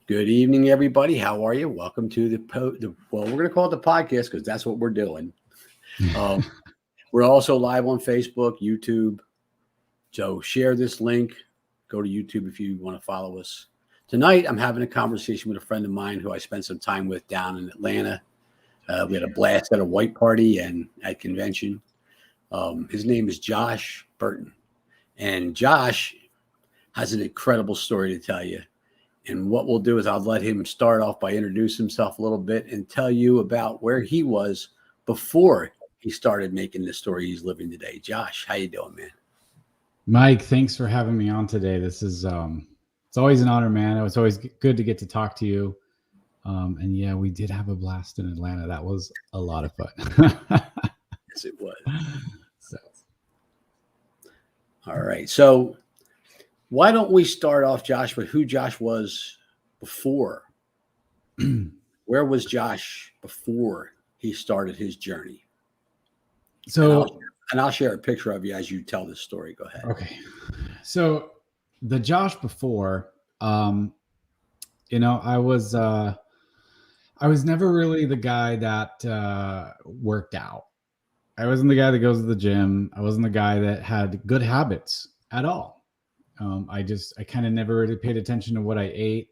Good evening, everybody. How are you? Welcome to well, we're going to call it the podcast because that's what we're doing. Um, we're also live on Facebook, YouTube. So share this link. Go to YouTube if you want to follow us. Tonight, I'm having a conversation with a friend of mine who I spent some time with down in Atlanta. We had a blast at a white party and at convention. His name is Josh Burton. And Josh has an incredible story to tell you. And what we'll do is I'll let him start off by introducing himself a little bit and tell you about where he was before he started making the story he's living today. Josh, how you doing, man? Mike, thanks for having me on today. This is it's always an honor, man. It was always good to get to talk to you. And yeah, we did have a blast in Atlanta. That was a lot of fun. Yes, it was. So. All right. So why don't we start off, Josh, with who Josh was before? Where was Josh before he started his journey? So, and I'll share a picture of you as you tell this story. Go ahead. Okay. So the Josh before, I was never really the guy that worked out. I wasn't the guy that goes to the gym. I wasn't the guy that had good habits at all. I kind of never really paid attention to what I ate.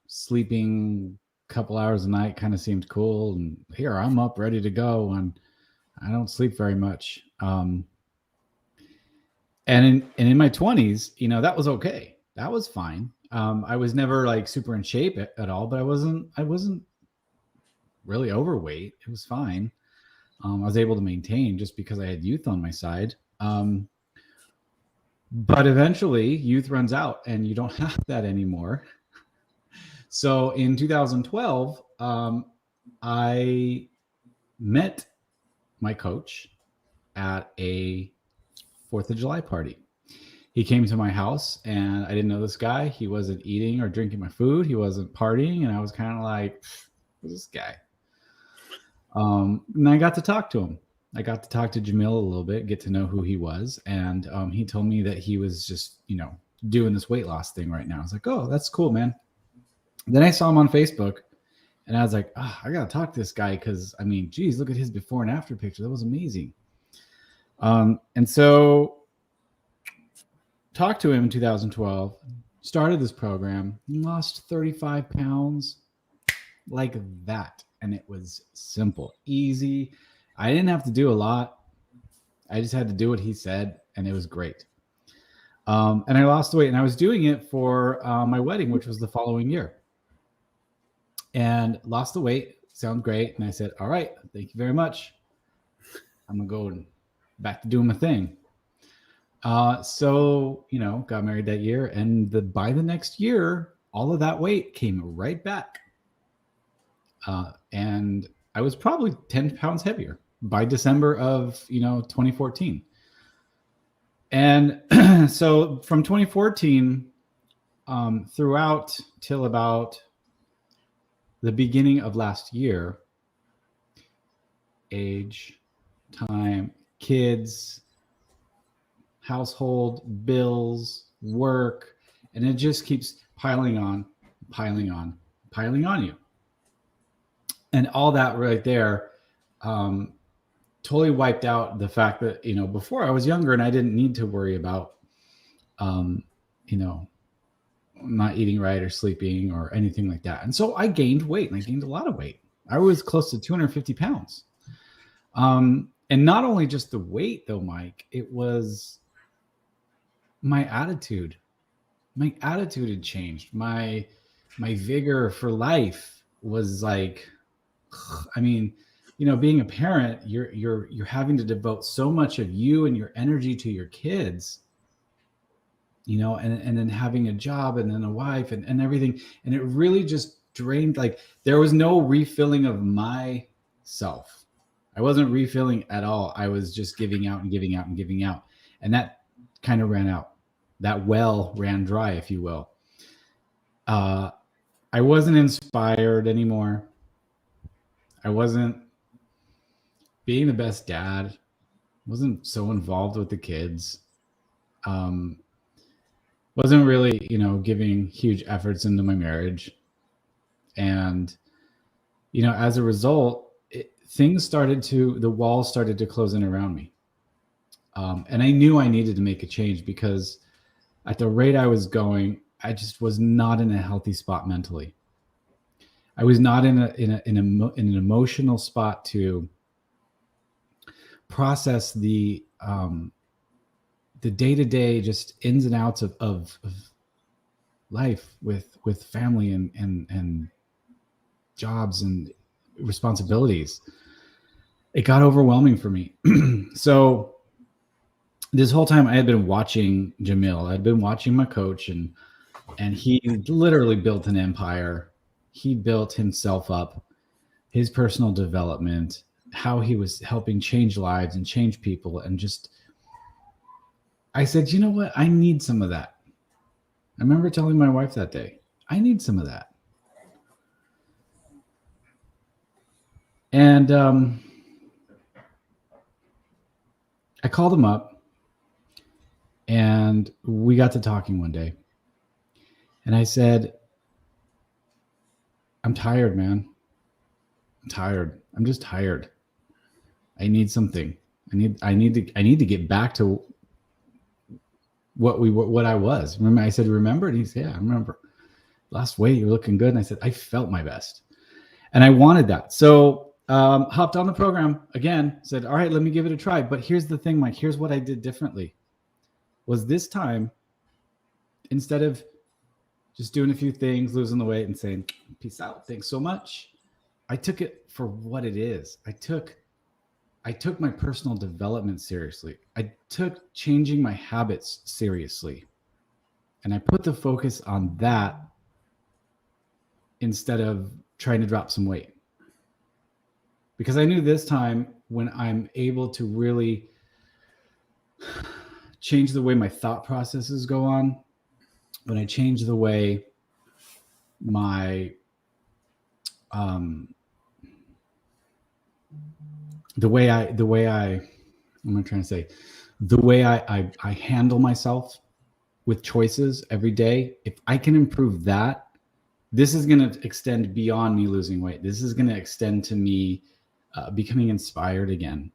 Sleeping a couple hours a night kind of seemed cool. And here I'm up ready to go. And I don't sleep very much. And in my 20s, that was okay. That was fine. I was never like super in shape at all, but I wasn't really overweight. It was fine. I was able to maintain just because I had youth on my side. But eventually youth runs out and you don't have that anymore. So in 2012, I met my coach at a 4th of July party. He came to my house and I didn't know this guy. He wasn't eating or drinking my food. He wasn't partying. And I was kind of like, who's this guy? And I got to talk to him. I got to talk to Jamil a little bit, get to know who he was. And he told me that he was just, doing this weight loss thing right now. I was like, oh, that's cool, man. Then I saw him on Facebook and I was like, I got to talk to this guy because, geez, look at his before and after picture. That was amazing. And so talked to him in 2012, started this program, lost 35 pounds like that. And it was simple, easy. I didn't have to do a lot. I just had to do what he said, and it was great. And I lost the weight, and I was doing it for my wedding, which was the following year. And lost the weight. Sounds great. And I said, all right, thank you very much. I'm going to go back to doing my thing. So, got married that year. And by the next year, all of that weight came right back. And I was probably 10 pounds heavier by December of, 2014. And so from 2014 throughout till about the beginning of last year, age, time, kids, household, bills, work, and it just keeps piling on you. And all that right there totally wiped out the fact that, before I was younger and I didn't need to worry about, not eating right or sleeping or anything like that. And so I gained weight, and I gained a lot of weight. I was close to 250 pounds. And not only just the weight though, Mike, it was my attitude. My attitude had changed. My vigor for life was like, being a parent, you're having to devote so much of you and your energy to your kids, and then having a job and then a wife and everything. And it really just drained, like there was no refilling of myself. I wasn't refilling at all. I was just giving out and giving out and giving out. And that kind of ran out. That well ran dry, if you will. I wasn't inspired anymore. I wasn't being the best dad. Wasn't so involved with the kids. wasn't really, giving huge efforts into my marriage. And, as a result, the walls started to close in around me. And I knew I needed to make a change because at the rate I was going, I just was not in a healthy spot mentally. I was not in an emotional spot to process the day-to-day just ins and outs of life with family and jobs and responsibilities. It got overwhelming for me. So this whole time I had been watching Jamil. I'd been watching my coach, and he literally built an empire. He built himself up, his personal development, how he was helping change lives and change people. And just, I said, you know what? I need some of that. I remember telling my wife that day, I need some of that. And I called him up, and we got to talking one day. And I said, I'm tired, man. I'm tired. I'm just tired. I need something. I need to get back to what I was. Remember, I said, remember? And he said, yeah, I remember. Lost weight, you're looking good. And I said, I felt my best. And I wanted that. So hopped on the program again, said, all right, let me give it a try. But here's the thing, Mike, here's what I did differently. Was this time, instead of just doing a few things, losing the weight and saying, peace out, thanks so much, I took it for what it is. I took my personal development seriously. I took changing my habits seriously. And I put the focus on that instead of trying to drop some weight. Because I knew this time, when I'm able to really change the way my thought processes go on, when I change the way my the way I handle myself with choices every day, if I can improve that, this is going to extend beyond me losing weight. This is going to extend to me becoming inspired again,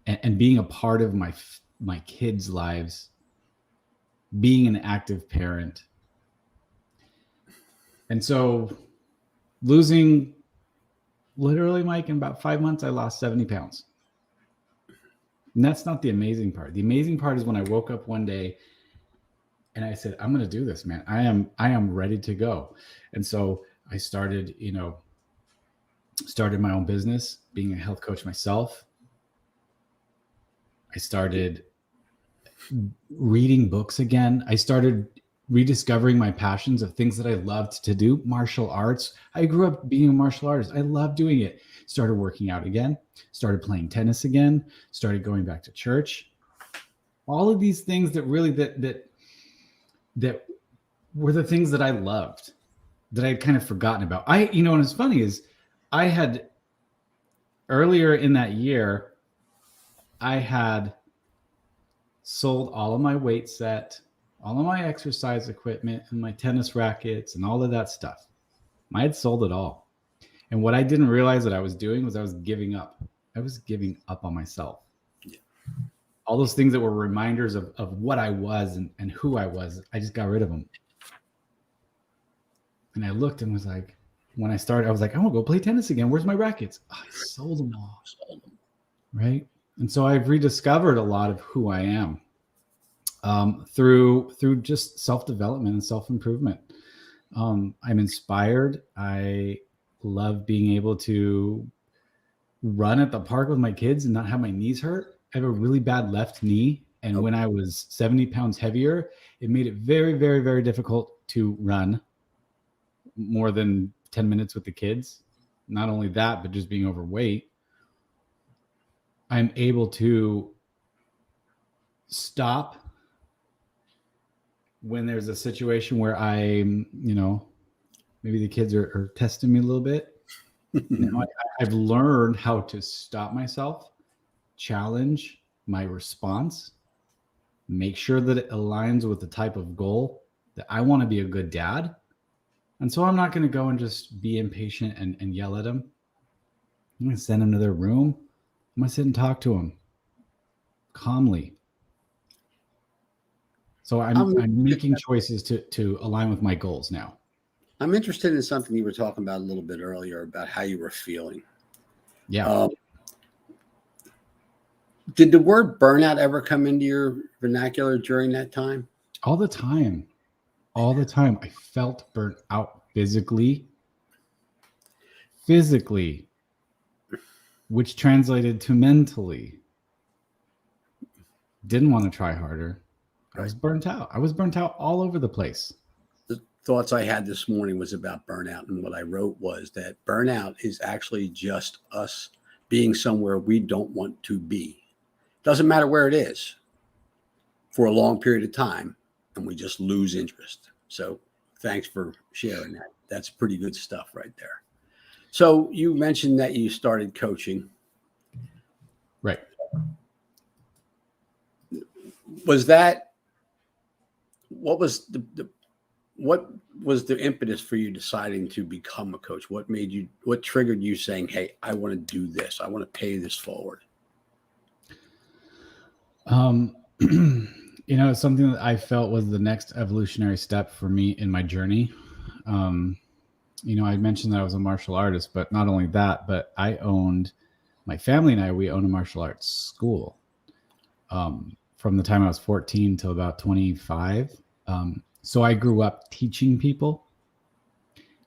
and being a part of my kids' lives, being an active parent. And so losing, literally, Mike, in about 5 months, I lost 70 pounds. And that's not the amazing part. The amazing part is when I woke up one day and I said, I'm going to do this, man. I am ready to go. And so I started my own business, being a health coach myself. I started reading books again. I started rediscovering my passions of things that I loved to do. Martial arts. I grew up being a martial artist. I loved doing it. Started working out again, started playing tennis again, started going back to church. All of these things that really, that were the things that I loved, that I'd kind of forgotten about. And what's funny is I had, earlier in that year, I had sold all of my weight set, all of my exercise equipment and my tennis rackets and all of that stuff. I had sold it all. And what I didn't realize that I was doing was I was giving up. I was giving up on myself. Yeah. All those things that were reminders of what I was and who I was, I just got rid of them. And I looked and was like, when I started, I was like, I want to go play tennis again. Where's my rackets? Oh, I sold them all. Right? And so I've rediscovered a lot of who I am through just self-development and self-improvement. I'm inspired. I love being able to run at the park with my kids and not have my knees hurt. I have a really bad left knee. And when I was 70 pounds heavier, it made it very, very, very difficult to run more than 10 minutes with the kids. Not only that, but just being overweight. I'm able to stop when there's a situation where I'm, maybe the kids are testing me a little bit. I've learned how to stop myself, challenge my response, make sure that it aligns with the type of goal that I want to be a good dad. And so I'm not going to go and just be impatient and yell at them. I'm going to send them to their room. I'm going to sit and talk to them calmly. So I'm making choices to align with my goals now. I'm interested in something you were talking about a little bit earlier about how you were feeling. Yeah. Did the word burnout ever come into your vernacular during that time? All the time. All the time. I felt burnt out physically, which translated to mentally. Didn't want to try harder. I was burnt out. I was burnt out all over the place. The thoughts I had this morning was about burnout. And what I wrote was that burnout is actually just us being somewhere we don't want to be. Doesn't matter where it is for a long period of time. And we just lose interest. So thanks for sharing that. That's pretty good stuff right there. So you mentioned that you started coaching. Right. Was that, what was the impetus for you deciding to become a coach? What triggered you saying, hey, I want to do this. I want to pay this forward? It's something that I felt was the next evolutionary step for me in my journey. I mentioned that I was a martial artist, but not only that, but my family and we own a martial arts school. From the time I was 14 till about 25. So I grew up teaching people.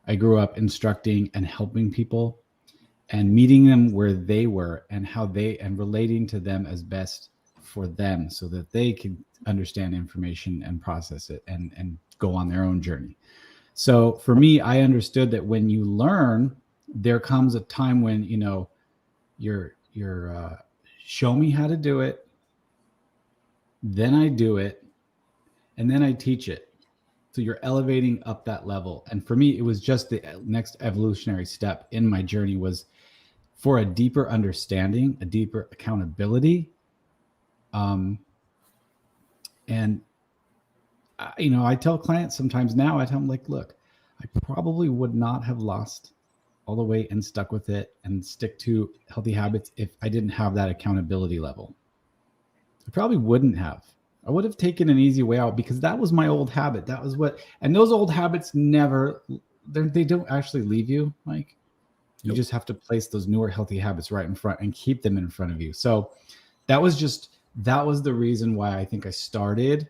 I grew up instructing and helping people and meeting them where they were and and relating to them as best for them so that they could understand information and process it and go on their own journey. So for me, I understood that when you learn, there comes a time when, you're show me how to do it. Then I do it, and then I teach it. So you're elevating up that level. And for me, it was just the next evolutionary step in my journey was for a deeper understanding, a deeper accountability. I tell clients sometimes now, I tell them like, look, I probably would not have lost all the weight and stuck with it and stick to healthy habits if I didn't have that accountability level. I probably wouldn't have. I would have taken an easy way out because that was my old habit. That was and those old habits they don't actually leave you, Mike. You just have to place those newer healthy habits right in front and keep them in front of you. So that was the reason why I think I started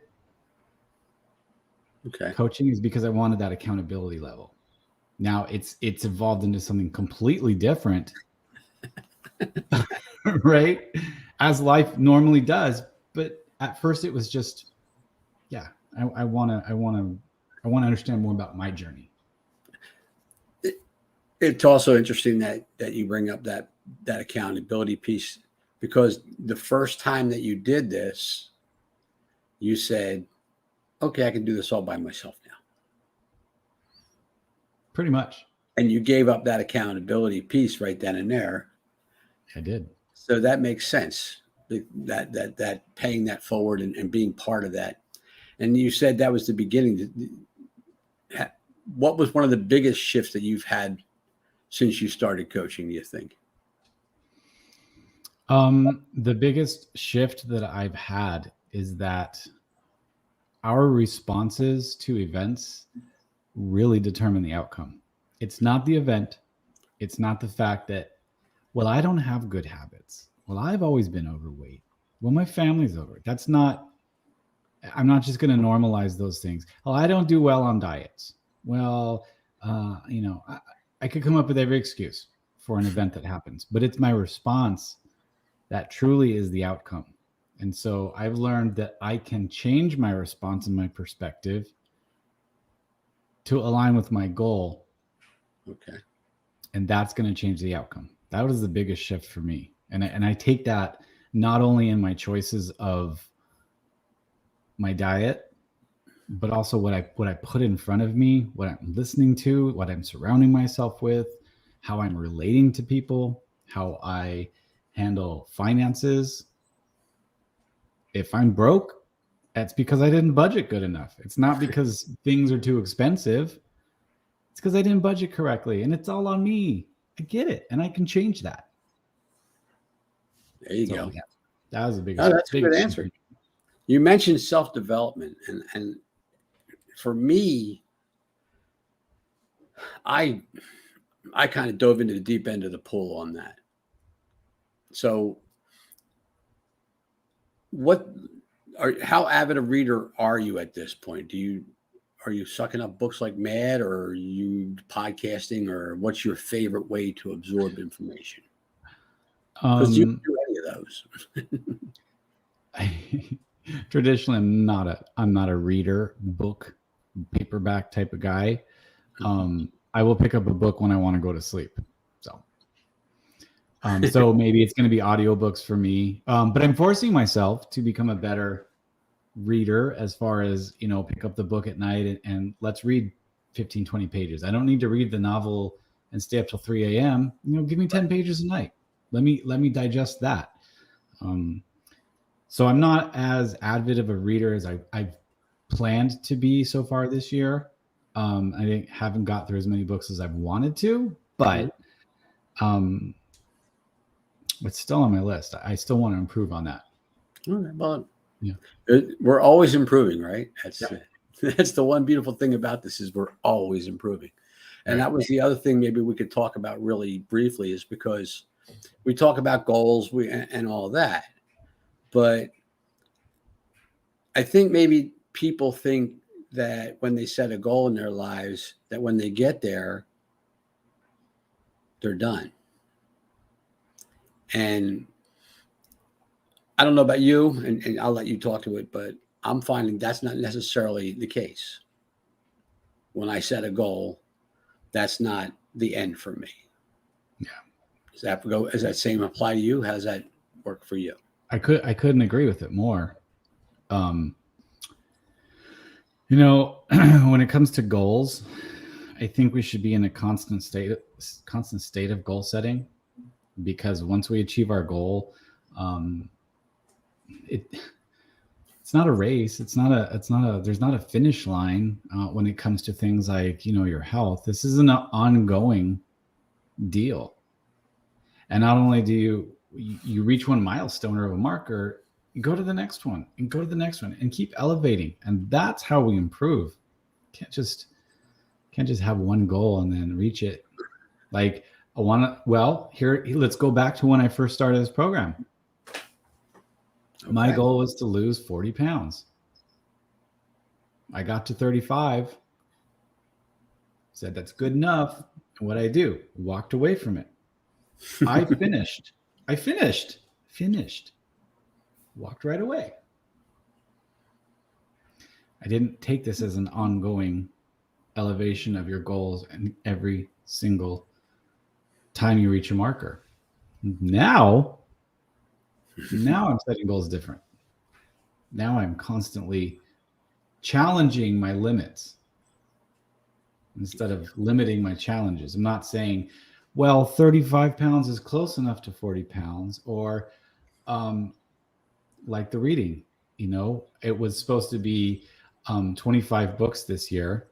coaching, is because I wanted that accountability level. Now it's evolved into something completely different, right? As life normally does. But at first it was just, I want to understand more about my journey. It's also interesting that you bring up that accountability piece, because the first time that you did this, you said, okay, I can do this all by myself now. Pretty much. And you gave up that accountability piece right then and there. I did. So that makes sense, that paying that forward and being part of that. And you said that was the beginning. What was one of the biggest shifts that you've had since you started coaching, do you think? The biggest shift that I've had is that our responses to events really determine the outcome. It's not the event. It's not the fact that, well, I don't have good habits. Well, I've always been overweight. Well, my family's overweight. I'm not just going to normalize those things. Well, I don't do well on diets. Well, I could come up with every excuse for an event that happens, but it's my response that truly is the outcome. And so I've learned that I can change my response and my perspective to align with my goal. Okay. And that's going to change the outcome. That was the biggest shift for me. And I take that not only in my choices of my diet, but also what I put in front of me, what I'm listening to, what I'm surrounding myself with, how I'm relating to people, how I handle finances. If I'm broke, That's because I didn't budget good enough. It's not because things are too expensive. It's because I didn't budget correctly, and it's all on me. I get it, and I can change that. There you So, go. yeah, that was the biggest. Oh, that's a good biggest answer. You mentioned self-development, and for me, I kind of dove into the deep end of the pool on that. So, how avid a reader are you at this point? Are you sucking up books like mad, or are you podcasting, or what's your favorite way to absorb information? Because you don't do any of those. Traditionally, I'm not a reader, book, paperback type of guy. I will pick up a book when I want to go to sleep. So maybe it's going to be audiobooks for me. But I'm forcing myself to become a better reader as far as, pick up the book at night and let's read 15, 20 pages. I don't need to read the novel and stay up till 3 a.m. Give me 10 pages a night. Let me digest that. So I'm not as avid of a reader as I've planned to be so far this year. I haven't got through as many books as I've wanted to, but it's still on my list. I still want to improve on that. Okay, well, yeah, we're always improving, right? That's the one beautiful thing about this is we're always improving. And that was the other thing maybe we could talk about really briefly is because we talk about goals and all that. But I think maybe people think that when they set a goal in their lives, that when they get there, they're done. And I don't know about you, and I'll let you talk to it, but I'm finding that's not necessarily the case. When I set a goal, that's not the end for me. Yeah. Does that same apply to you? How does that work for you? I couldn't agree with it more. When it comes to goals, I think we should be in a constant state of goal setting, because once we achieve our goal, it's not a race. There's not a finish line when it comes to things like, your health. This is an ongoing deal. And not only do you reach one milestone or a marker, you go to the next one and go to the next one and keep elevating. And that's how we improve. Can't just have one goal and then reach it. Like let's go back to when I first started this program. Okay. My goal was to lose 40 pounds. I got to 35, said that's good enough. And what I do, walked away from it. I finished, walked right away. I didn't take this as an ongoing elevation of your goals and every single time you reach a marker. Now I'm setting goals different. Now I'm constantly challenging my limits instead of limiting my challenges. I'm not saying, 35 pounds is close enough to 40 pounds, or like the reading, it was supposed to be 25 books this year.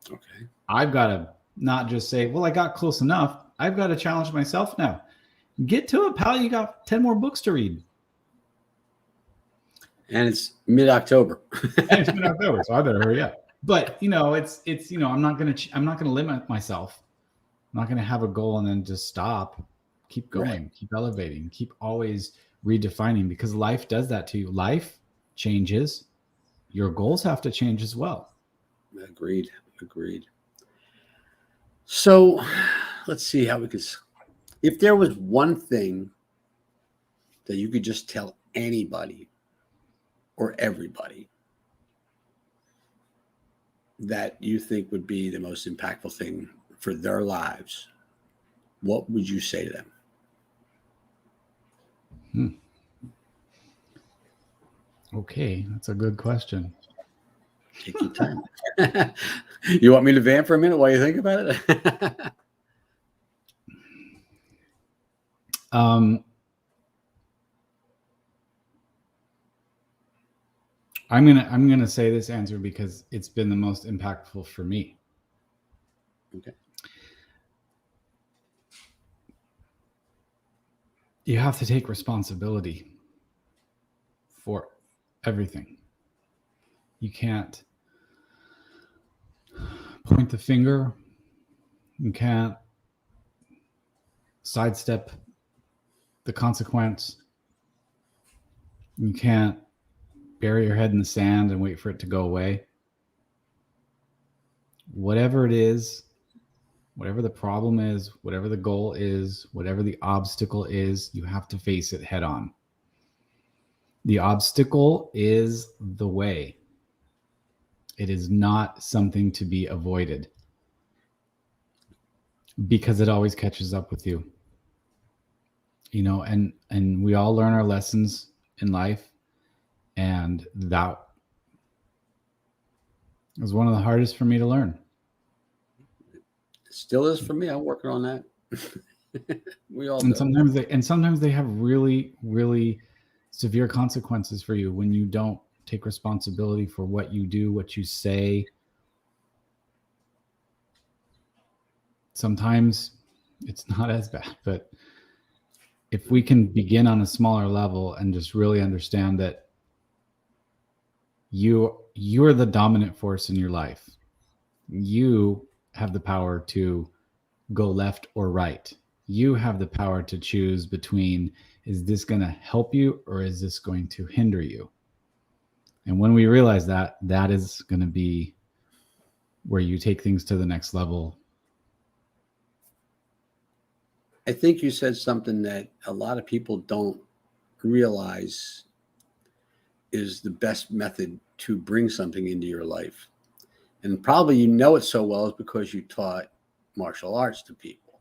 Okay. I've got to not just say, I got close enough. I've got to challenge myself now. Get to it, pal. You got 10 more books to read. And it's mid-October. So I better hurry up. But it's I'm not gonna limit myself. I'm not gonna have a goal and then just stop. Keep going, right. Keep elevating, keep always redefining, because life does that to you. Life changes. Your goals have to change as well. Agreed. So let's see how we could. If there was one thing that you could just tell anybody or everybody that you think would be the most impactful thing for their lives, what would you say to them? Okay, that's a good question. Take your time. You want me to vamp for a minute while you think about it? I'm gonna say this answer because it's been the most impactful for me. Okay. You have to take responsibility for everything. You can't point the finger. You can't sidestep the consequence. You can't bury your head in the sand and wait for it to go away. Whatever it is, whatever the problem is, whatever the goal is, whatever the obstacle is, you have to face it head on. The obstacle is the way. It is not something to be avoided because it always catches up with you. You know, and we all learn our lessons in life, and that was one of the hardest for me to learn. It still is for me. I'm working on that. We all do. And sometimes they have really, really severe consequences for you when you don't take responsibility for what you do, what you say. Sometimes it's not as bad, but if we can begin on a smaller level and just really understand that you're the dominant force in your life. You have the power to go left or right. You have the power to choose between, is this going to help you or is this going to hinder you? And when we realize that, that is going to be where you take things to the next level. I think you said something that a lot of people don't realize is the best method to bring something into your life. And probably you know it so well is because you taught martial arts to people.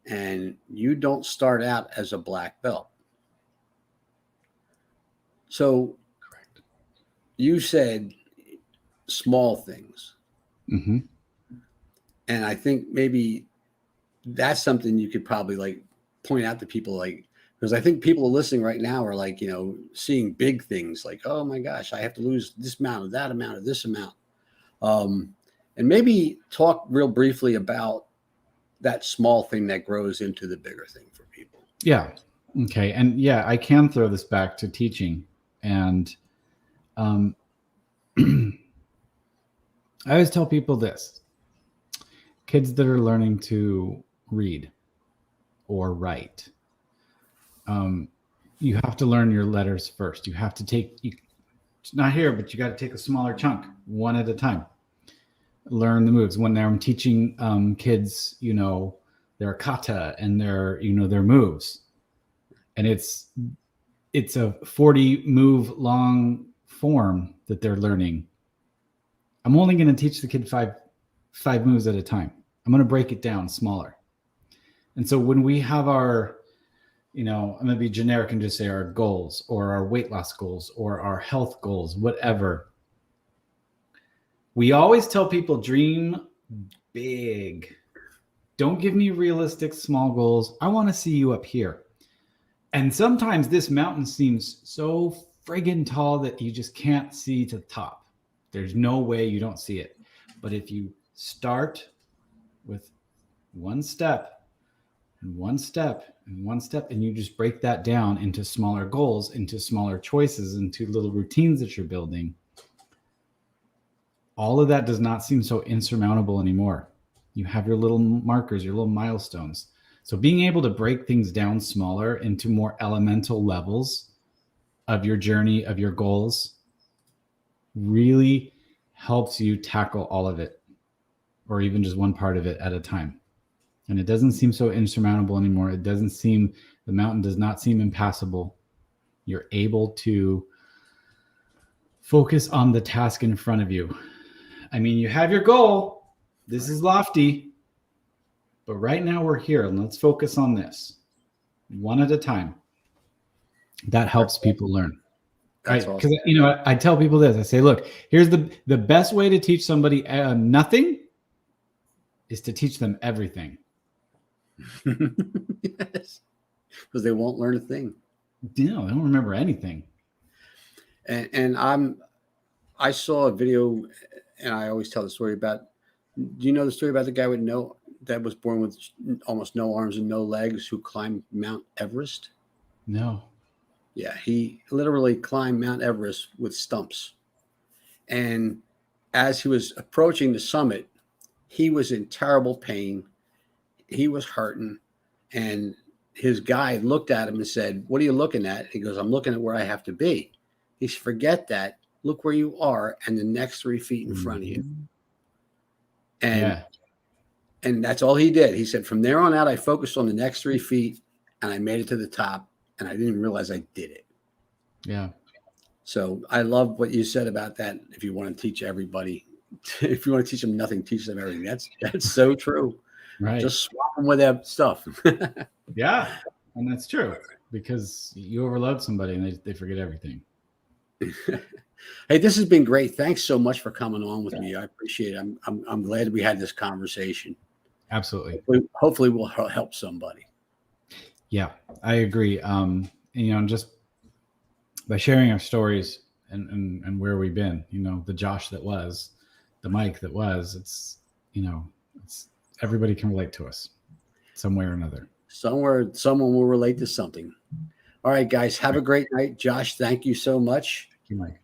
And you don't start out as a black belt. So Correct. You said small things. Mm-hmm. And I think maybe that's something you could probably like point out to people, like, because I think people listening right now are like, seeing big things like, oh my gosh, I have to lose this amount of that amount of this amount. And maybe talk real briefly about that small thing that grows into the bigger thing for people. Yeah. Okay. And yeah, I can throw this back to teaching. And I always tell people this: kids that are learning to read or write, you have to learn your letters first. You have to it's not here, but you got to take a smaller chunk, one at a time. Learn the moves. When I'm teaching kids, their kata and their moves, and it's a 40 move long form that they're learning. I'm only going to teach the kid five moves at a time. I'm going to break it down smaller. And so when we have our, I'm going to be generic and just say our goals or our weight loss goals or our health goals, whatever. We always tell people dream big. Don't give me realistic small goals. I want to see you up here. And sometimes this mountain seems so friggin' tall that you just can't see to the top. There's no way you don't see it. But if you start with one step and one step and one step, and you just break that down into smaller goals, into smaller choices, into little routines that you're building, all of that does not seem so insurmountable anymore. You have your little markers, your little milestones. So being able to break things down smaller into more elemental levels of your journey, of your goals, really helps you tackle all of it, or even just one part of it at a time. And it doesn't seem so insurmountable anymore. The mountain does not seem impassable. You're able to focus on the task in front of you. I mean, you have your goal. This is lofty, but right now we're here and let's focus on this one at a time. That helps people learn. Right? Because I tell people this. I say, look, here's the best way to teach somebody nothing is to teach them everything. Yes, because they won't learn a thing. They don't remember anything. And I'm I saw a video, and I always tell the story about. Do you know the story about the guy that was born with almost no arms and no legs who climbed Mount Everest? No. Yeah, he literally climbed Mount Everest with stumps. And as he was approaching the summit, he was in terrible pain. He was hurting. And his guide looked at him and said, "What are you looking at?" He goes, "I'm looking at where I have to be." He said, "Forget that. Look where you are and the next 3 feet in front of you." And Yeah. and that's all he did. He said, "From there on out, I focused on the next 3 feet and I made it to the top, and I didn't realize I did it." Yeah. So I love what you said about that. If you want to teach everybody, if you want to teach them nothing, teach them everything. That's so true. Right. Just swap them with that stuff. Yeah. And that's true, because you overload somebody and they forget everything. Hey, this has been great. Thanks so much for coming on with me. I appreciate it. I'm glad we had this conversation. Absolutely. Hopefully we'll help somebody. Yeah, I agree. Just by sharing our stories and where we've been, the Josh that was, the Mike that was, it's everybody can relate to us some way or another. Someone will relate to something. All right, guys, have a great night. Josh, thank you so much. Thank you, Mike.